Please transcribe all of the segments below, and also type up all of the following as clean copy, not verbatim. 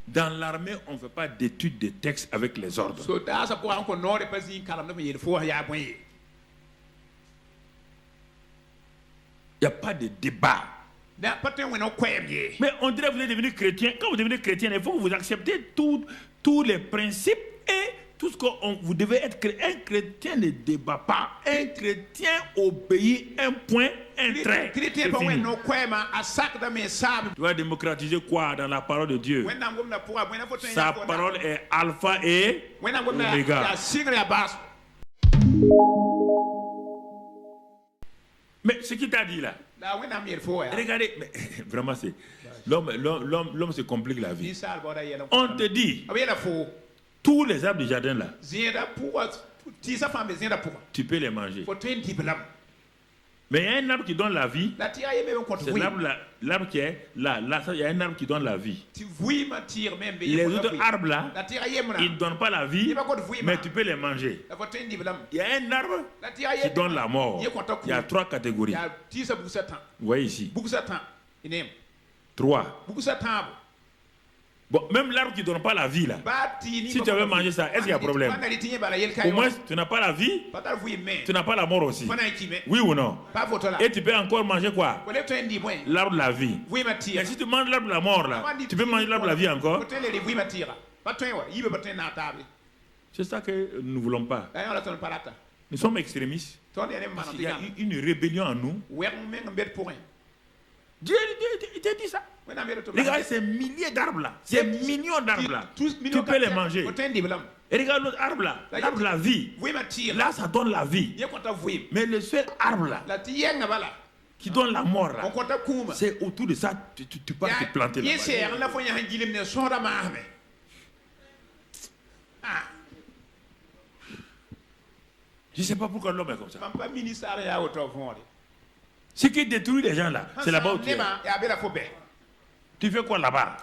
Dans l'armée, on ne fait pas d'études de textes avec les ordres. Il n'y a pas de débat. Mais on dirait que vous êtes devenu chrétien. Quand vous devenez chrétien, il faut que vous acceptez tous les principes et tout ce que vous devez être. Un chrétien ne débat pas. Un chrétien obéit un point, un trait. Tu dois démocratiser quoi dans la parole de Dieu? Sa parole est alpha et oméga. Mais ce qu'il t'a dit là, regardez, mais, vraiment c'est l'homme se complique la vie. On te dit tous les arbres du jardin là, tu peux les manger. Mais il y a un arbre qui donne la vie. C'est l'arbre qui est là. Là, il y a un arbre qui donne la vie. Les autres arbres là, ils ne donnent pas la vie, mais tu peux les manger. Il y a un arbre qui donne la mort. Il y a 3 catégories. Vous voyez ici. 3. Bon, même l'arbre qui ne donne pas la vie là, si tu avais mangé ça, est-ce qu'il y a problème? Au moins, tu n'as pas la vie, tu n'as pas la mort aussi. Oui ou non? Et tu peux encore manger quoi? L'arbre de la vie. Et si tu manges l'arbre de la mort là, tu peux manger l'arbre de la vie encore? C'est ça que nous ne voulons pas. Nous sommes extrémistes. Il y a une rébellion en nous. Dieu t'a dit ça. Regarde ces milliers d'arbres là, ces millions d'arbres là, tu peux les manger. Et regarde l'autre arbre là, l'arbre de la vie. Là, ça donne la vie. Mais le seul arbre là, qui donne la mort là, c'est autour de ça, tu peux te planter là. Je ne sais pas pourquoi l'homme est comme ça. Ce qui détruit les gens là, c'est là-bas où tu es. Tu fais quoi là-bas?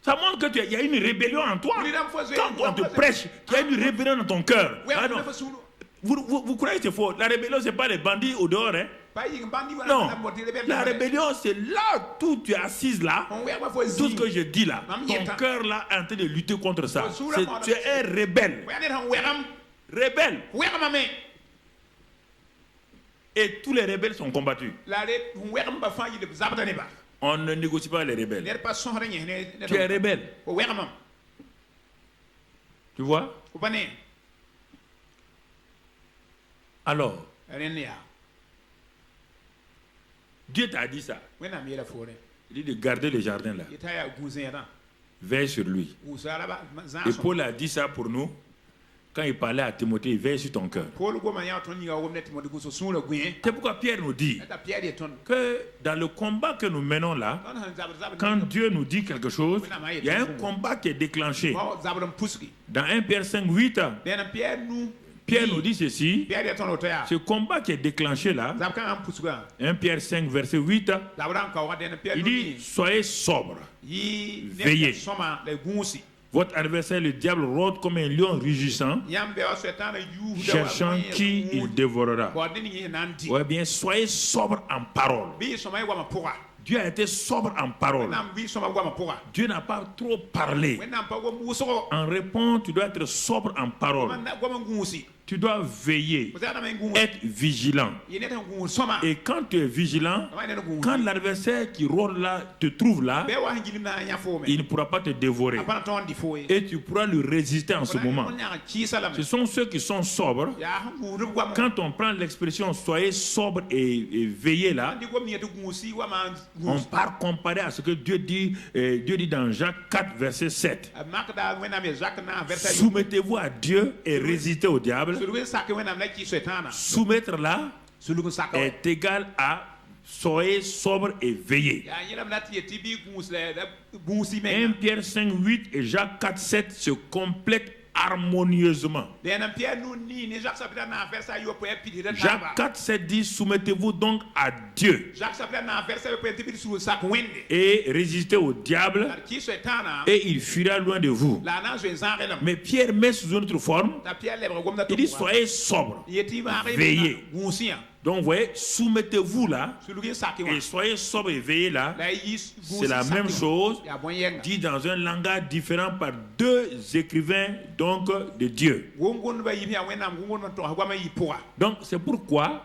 Ça montre qu'il y a une rébellion en toi. Quand on te prêche, qu'il y a une rébellion dans ton cœur. Ah non. Vous croyez que c'est faux? La rébellion, ce n'est pas les bandits au dehors. Hein? Non. La rébellion, c'est là où tu es assise là. Tout ce que je dis là, ton cœur là est en train de lutter contre ça. Tu es un rebelle. Rebelle. Et tous les rebelles sont combattus. On ne négocie pas les rebelles. Tu es rebelle. Tu vois? Alors, Dieu t'a dit ça. Il dit de garder le jardin là. Veille sur lui. Et Paul a dit ça pour nous. Quand il parlait à Timothée, il veille sur ton cœur. C'est pourquoi Pierre nous dit que dans le combat que nous menons là, quand Dieu nous dit quelque chose, il y a un combat qui est déclenché. Dans 1 Pierre 5, 8, Pierre nous dit ceci, ce combat qui est déclenché là, 1 Pierre 5, verset 8, il dit, soyez sobres, veillez. Votre adversaire, le diable, rôde comme un lion rugissant, cherchant qui il dévorera. Ouais, bien, soyez sobre en parole. Dieu a été sobre en parole. Dieu n'a pas trop parlé. En réponse, tu dois être sobre en parole. Tu dois veiller, être vigilant. Et quand tu es vigilant, quand l'adversaire qui rôde là te trouve là, il ne pourra pas te dévorer. Et tu pourras lui résister en ce moment. Ce sont ceux qui sont sobres. Quand on prend l'expression soyez sobre et veillez là, on part comparer à ce que Dieu dit dans Jacques 4, verset 7. Soumettez-vous à Dieu et résistez au diable. Soumettre là est égal à soyez sobre et veillez. 1 Pierre 5, 8 et Jacques 4, 7 se complètent harmonieusement. Jacques 4, 7 dit soumettez-vous donc à Dieu et résistez au diable et il fuira loin de vous. Mais Pierre met sous une autre forme, il dit soyez sobre, veillez. Donc, vous voyez, soumettez-vous là et soyez sobre et veillez là. C'est la même chose, dit dans un langage différent par deux écrivains donc de Dieu. Donc, c'est pourquoi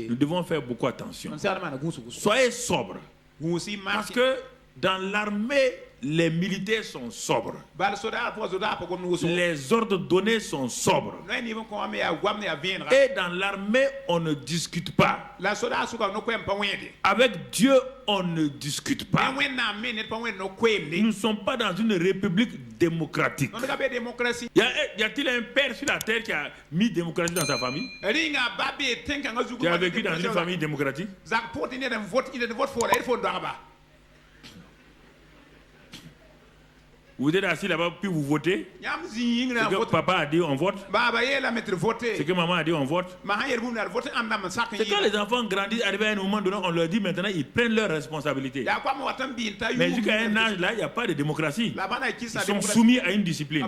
nous devons faire beaucoup attention. Soyez sobres. Parce que dans l'armée, les militaires sont sobres. Les ordres donnés sont sobres. Et dans l'armée, on ne discute pas. Avec Dieu, on ne discute pas. Nous ne sommes pas dans une république démocratique. Y a-t-il un père sur la terre qui a mis démocratie dans sa famille? Qui a vécu dans une famille démocratique? Vous êtes assis là-bas puis vous votez. C'est que papa a dit on vote. C'est que maman a dit on vote. C'est quand les enfants grandissent, arrivent à un moment donné, on leur dit maintenant ils prennent leurs responsabilités. Mais jusqu'à un âge là, il n'y a pas de démocratie. Ils sont soumis à une discipline.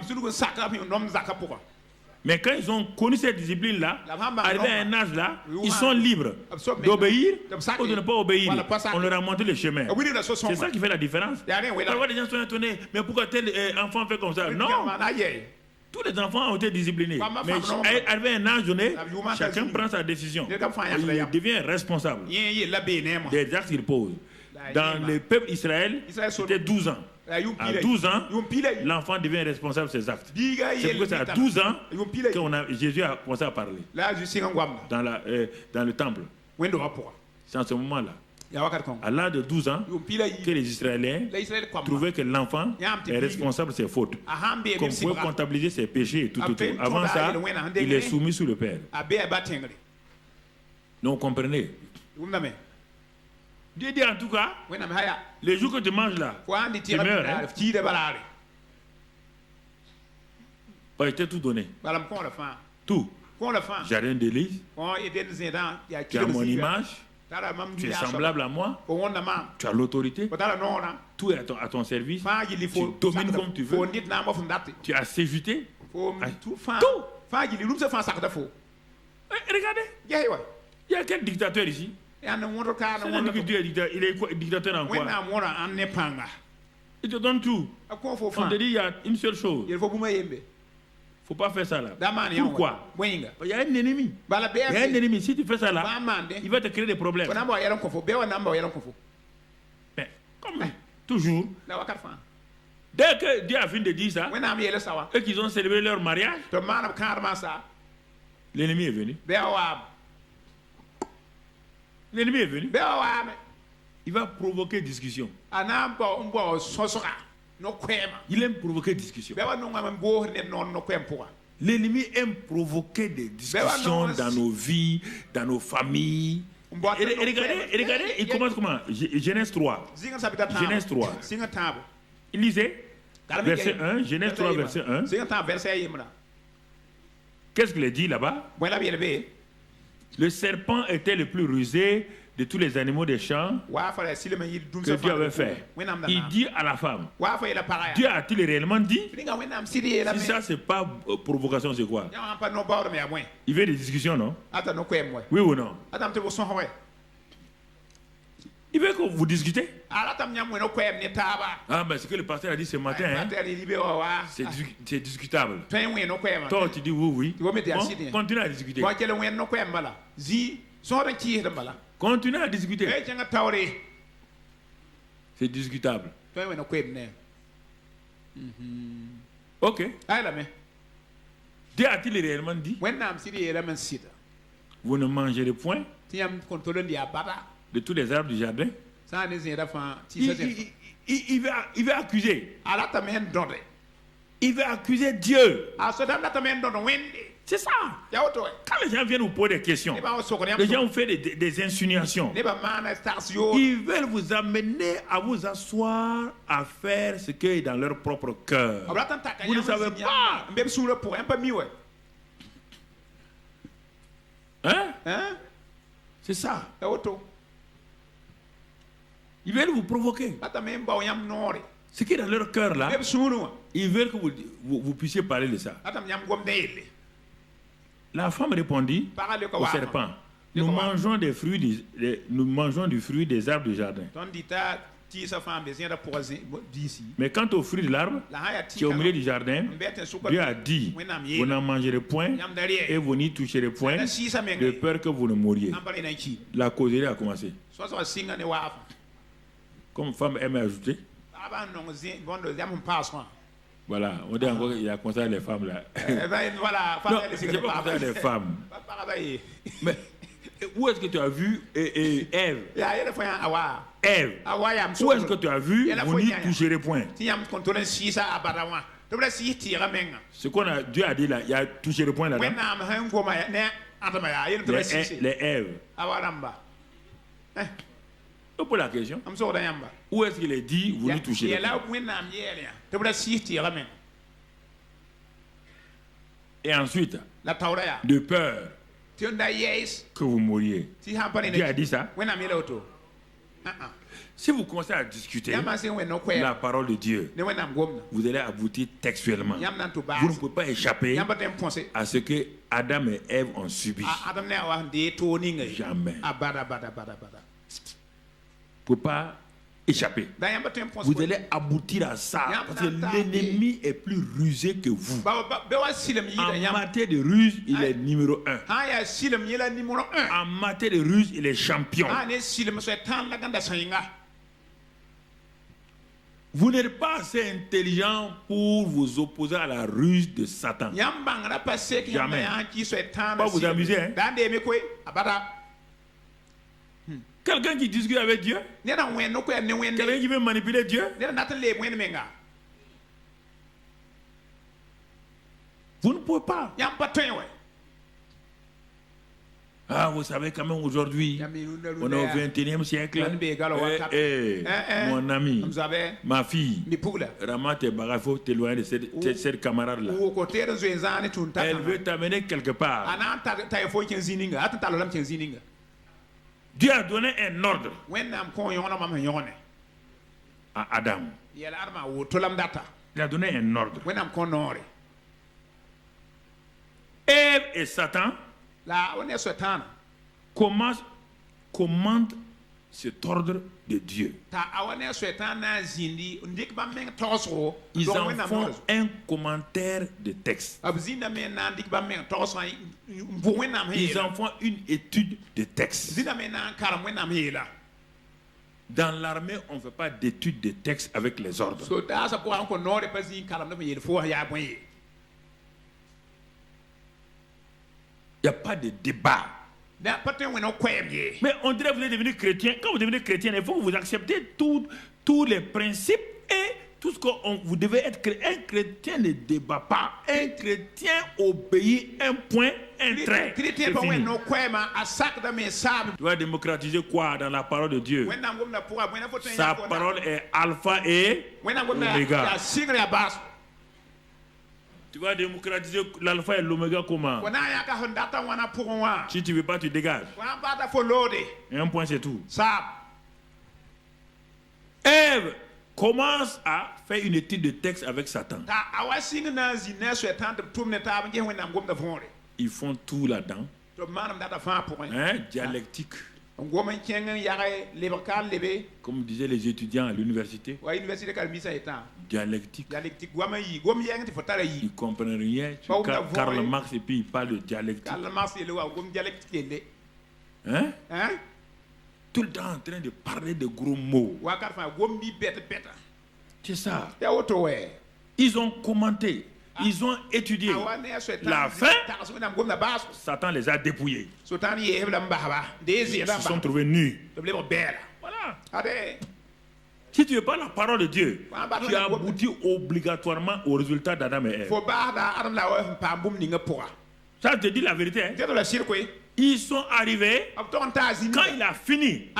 Mais quand ils ont connu cette discipline-là, arrivés à un âge là, ils sont libres d'obéir ou de ne pas obéir. On leur a montré le chemin. C'est ça qui fait la différence. Parfois les gens sont étonnés, mais pourquoi tel enfant fait comme ça? Non, tous les enfants ont été disciplinés. Mais arrivé à un âge donné, chacun prend sa décision. Il devient responsable des actes qu'il pose. Dans le peuple Israël, c'était 12 ans. À 12 ans, l'enfant devient responsable de ses actes. C'est pourquoi c'est à 12 ans que Jésus a commencé à parler dans le temple. C'est en ce moment-là, à l'âge de 12 ans, que les Israéliens trouvaient que l'enfant est responsable de ses fautes. Qu'on pouvait comptabiliser ses péchés et tout. Avant ça, il est soumis sous le Père. Donc, comprenez. Dieu dit en tout cas, les jours que tu manges là, tu meurs. Hein? Je t'ai tout donné. Tout. Jardin d'Élise, tu as mon image, tu es semblable à moi, tu as l'autorité, tout est à ton service, tu domines comme tu veux, tu as séjuté, tout. Regardez, il y a quel dictateur ici? Il est dictateur en quoi? Il te donne tout. On te dit il y a une seule chose. Il ne faut pas faire ça là. Pourquoi? Il y a un ennemi. Il y a un ennemi. Si tu fais ça là, il va te créer des problèmes. Mais comme toujours, dès que Dieu a fini de dire ça, et qu'ils ont célébré leur mariage, l'ennemi est venu. L'ennemi est venu. Il va provoquer discussion. Il aime provoquer discussion. L'ennemi aime provoquer des discussions dans nos vies, dans nos familles. Et regardez, il commence comment? Genèse 3. Genèse 3. Il lisait verset 1, Genèse 3, verset 1. Qu'est-ce qu'il dit là-bas? Le serpent était le plus rusé de tous les animaux des champs que Dieu avait fait. Il dit à la femme, Dieu a-t-il réellement dit? Si ça c'est pas provocation, c'est quoi? Il veut des discussions, non? Oui ou non? Il veut que vous discutez. Ah, mais ce que le pasteur a dit ce matin, hein, c'est discutable. Toi, tu dis oui. Bon, continue à discuter. Continue à discuter. C'est discutable. Ok. Dieu a-t-il réellement dit? Vous ne mangerez point de tous les arbres du jardin. Il va accuser. Il va accuser Dieu. C'est ça. Quand les gens viennent vous poser des questions, les gens vous font des insinuations. Ils veulent vous amener à vous asseoir à faire ce qui est dans leur propre cœur. Vous ne savez pas. Hein? C'est ça. Ils veulent vous provoquer. Ce qui est dans leur cœur là, ils veulent que vous puissiez parler de ça. La femme répondit au serpent. nous mangeons des fruits, nous mangeons du fruit des arbres du jardin. Mais quant au fruit de l'arbre qui est au milieu du jardin, Dieu a dit, vous n'en mangerez point et vous n'y toucherez point, de peur que vous ne mouriez. La causerie a commencé. Comme femme aime ajouter. Voilà, on dit encore qu'il a commencé les femmes là. Non, c'est pas comme ça les femmes. Mais où est-ce que tu as vu Ève? Ève, où est-ce que tu as vu vous n'y toucherez point? Ce qu'on a, Dieu a dit là, il y a touché le point là-dedans. Les Èves. On pose la question. Où est-ce qu'il est dit vous n'y touchez le point? Et ensuite, de peur que vous mouriez. Dieu a dit ça. Si vous commencez à discuter la parole de Dieu, vous allez aboutir textuellement. Vous ne pouvez pas échapper à ce que Adam et Ève ont subi. Jamais. Vous ne pouvez pas échapper. Vous allez aboutir à ça. Parce que l'ennemi est plus rusé que vous. En matière de ruse, il est numéro 1. En matière de ruse, il est champion. Vous n'êtes pas assez intelligent pour vous opposer à la ruse de Satan. Jamais. Pas vous amuser. Hein? Quelqu'un qui discute avec Dieu. Quelqu'un qui veut manipuler Dieu. Vous ne pouvez pas. Ah, vous savez quand même aujourd'hui, on est au 21e siècle. Mon ami, ma fille, Ramat et Bara, il faut t'éloigner de cette camarade-là. Elle veut t'amener quelque part. Dieu a donné un ordre à Adam. Il a donné un ordre. Ève et Satan commandent cet ordre de Dieu. Ils en font un commentaire de texte. Ils en font une étude de texte. Dans l'armée, on ne fait pas d'étude de texte avec les ordres. Il n'y a pas de débat. Mais on dirait que vous êtes devenu chrétien. Quand vous devenez chrétien, il faut que vous acceptez tous les principes et tout ce que vous devez être. Un chrétien ne débat pas. Un chrétien obéit un point, un trait. Tu vas démocratiser quoi dans la parole de Dieu? Sa parole est alpha et oméga. Tu vas démocratiser l'alpha et l'oméga comment? Si tu ne veux pas, tu dégages. Et un point, c'est tout. Ève commence à faire une étude de texte avec Satan. Ils font tout là-dedans. Dialectique. Comme disaient les étudiants à l'université. Dialectique. Ils ne comprennent rien. Karl Marx et puis il parle de dialectique. Hein? Tout le temps en train de parler de gros mots. C'est ça. Ils ont commenté. Ils ont étudié. La fin, Satan les a dépouillés. Ils se sont trouvés nus. Voilà. Si tu ne veux pas la parole de Dieu, tu aboutis obligatoirement au résultat d'Adam et Ève. Ça, je te dis la vérité. Hein? Ils sont arrivés, quand il a fini,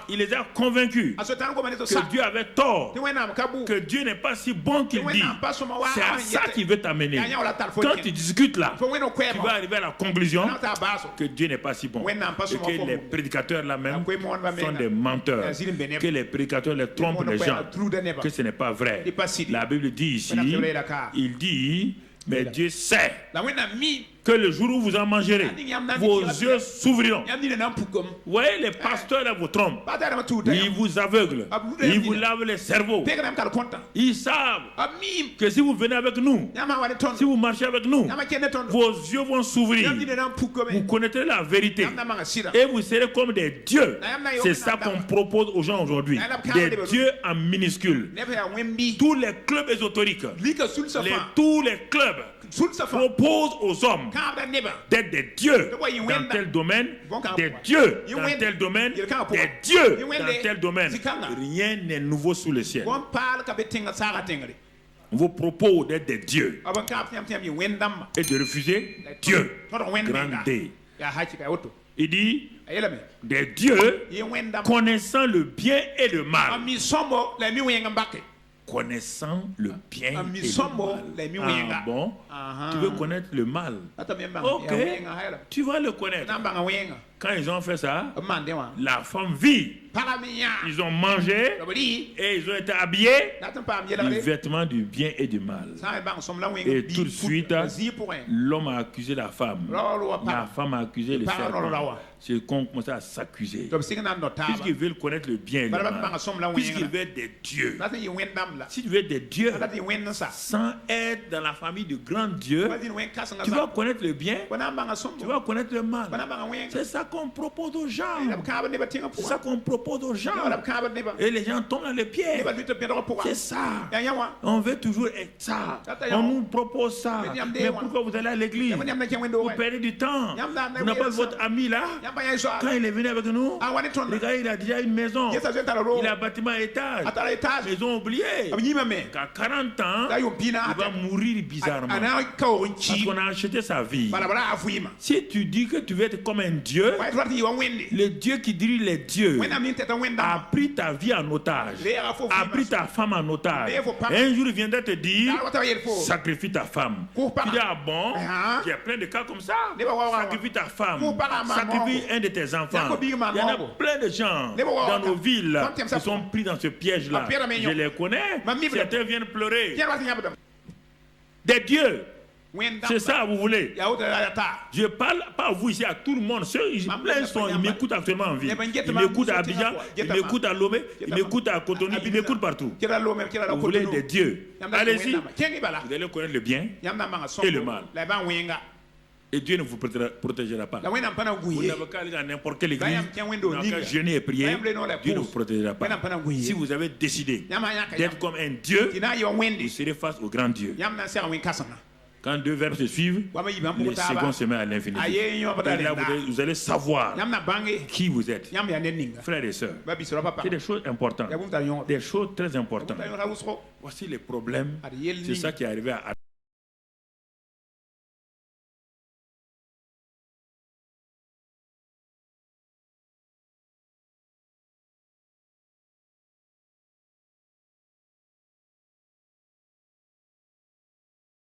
il les a convaincus que Dieu avait tort, que Dieu n'est pas si bon qu'il dit. C'est à ça qu'il veut t'amener. Quand tu discutes là, tu vas arriver à la conclusion que Dieu n'est pas si bon. Et que les prédicateurs là-même sont des menteurs. Que les prédicateurs les trompent les gens. Que ce n'est pas vrai. La Bible dit ici, il dit... Mais Dieu sait que le jour où vous en mangerez, vos yeux s'ouvriront. Vous voyez, les pasteurs là vous trompent. Ils vous aveuglent. Ils vous lavent les cerveaux. Ils savent que si vous venez avec nous, si vous marchez avec nous, vos yeux vont s'ouvrir. Vous connaîtrez la vérité. Et vous serez comme des dieux. C'est ça qu'on propose aux gens aujourd'hui. Des dieux en minuscule. Tous les clubs ésotériques, tous les clubs proposent aux hommes d'être des dieux dans tel domaine, des dieux dans tel domaine, des dieux dans tel domaine. Rien n'est nouveau sous le ciel. On vous propose d'être des dieux et de refuser Dieu. Grand D. Il dit des dieux connaissant le bien et le mal. Connaissant le bien et le mal. Ah bon? Tu veux connaître le mal? Ok, tu vas le connaître. Quand ils ont fait ça, la femme vit. Ils ont mangé et ils ont été habillés du vêtement du bien et du mal. Et tout de suite, l'homme a accusé la femme. La femme a accusé le serpent. C'est qu'on commence à s'accuser. Puisqu'ils veulent connaître le bien et le mal. Puisqu'ils veulent être des dieux. Si tu veux être des dieux, sans être dans la famille de grands dieux, tu vas connaître le bien, tu vas connaître le mal. C'est ça qu'on propose aux gens. C'est ça qu'on propose aux gens. Et les gens tombent dans les pieds. C'est ça. On veut toujours être ça. On nous propose ça. Mais pourquoi vous allez à l'église? Vous perdez du temps. Vous n'avez pas votre ami là. Quand il est venu avec nous, le gars il a déjà une maison. Il a un bâtiment à étage. Mais ils ont oublié qu'à 40 ans, il va mourir bizarrement. Parce qu'on a acheté sa vie. Si tu dis que tu veux être comme un dieu, le Dieu qui dirige les dieux a pris ta vie en otage, a pris ta femme en otage. Un jour il viendra te dire, sacrifie ta femme. Tu dis, ah bon, il y a plein de cas comme ça. Sacrifie ta femme, sacrifie un de tes enfants. Il y en a plein de gens dans nos villes qui sont pris dans ce piège-là. Je les connais. Certains viennent pleurer. Des dieux. C'est ça, vous voulez. Je parle pas à vous ici, à tout le monde. Ils m'écoutent actuellement en ville. Ils m'écoutent à Abidjan, ils m'écoutent à Lomé, ils m'écoutent à Cotonou, ils m'écoutent partout. Vous voulez des dieux. Allez-y, vous allez connaître le bien et le mal. Et Dieu ne vous protégera pas. Vous n'avez qu'à aller dans n'importe quelle église, vous n'avez qu'à jeûner et prier, Dieu ne vous protégera pas. Si vous avez décidé d'être comme un Dieu, vous serez face au grand Dieu. Quand deux verbes se suivent, les secondes se mettent à l'infini. Et là, vous allez savoir qui vous êtes. Frères et sœurs, c'est des choses importantes. Des choses très importantes. Voici les problèmes. C'est ça qui est arrivé à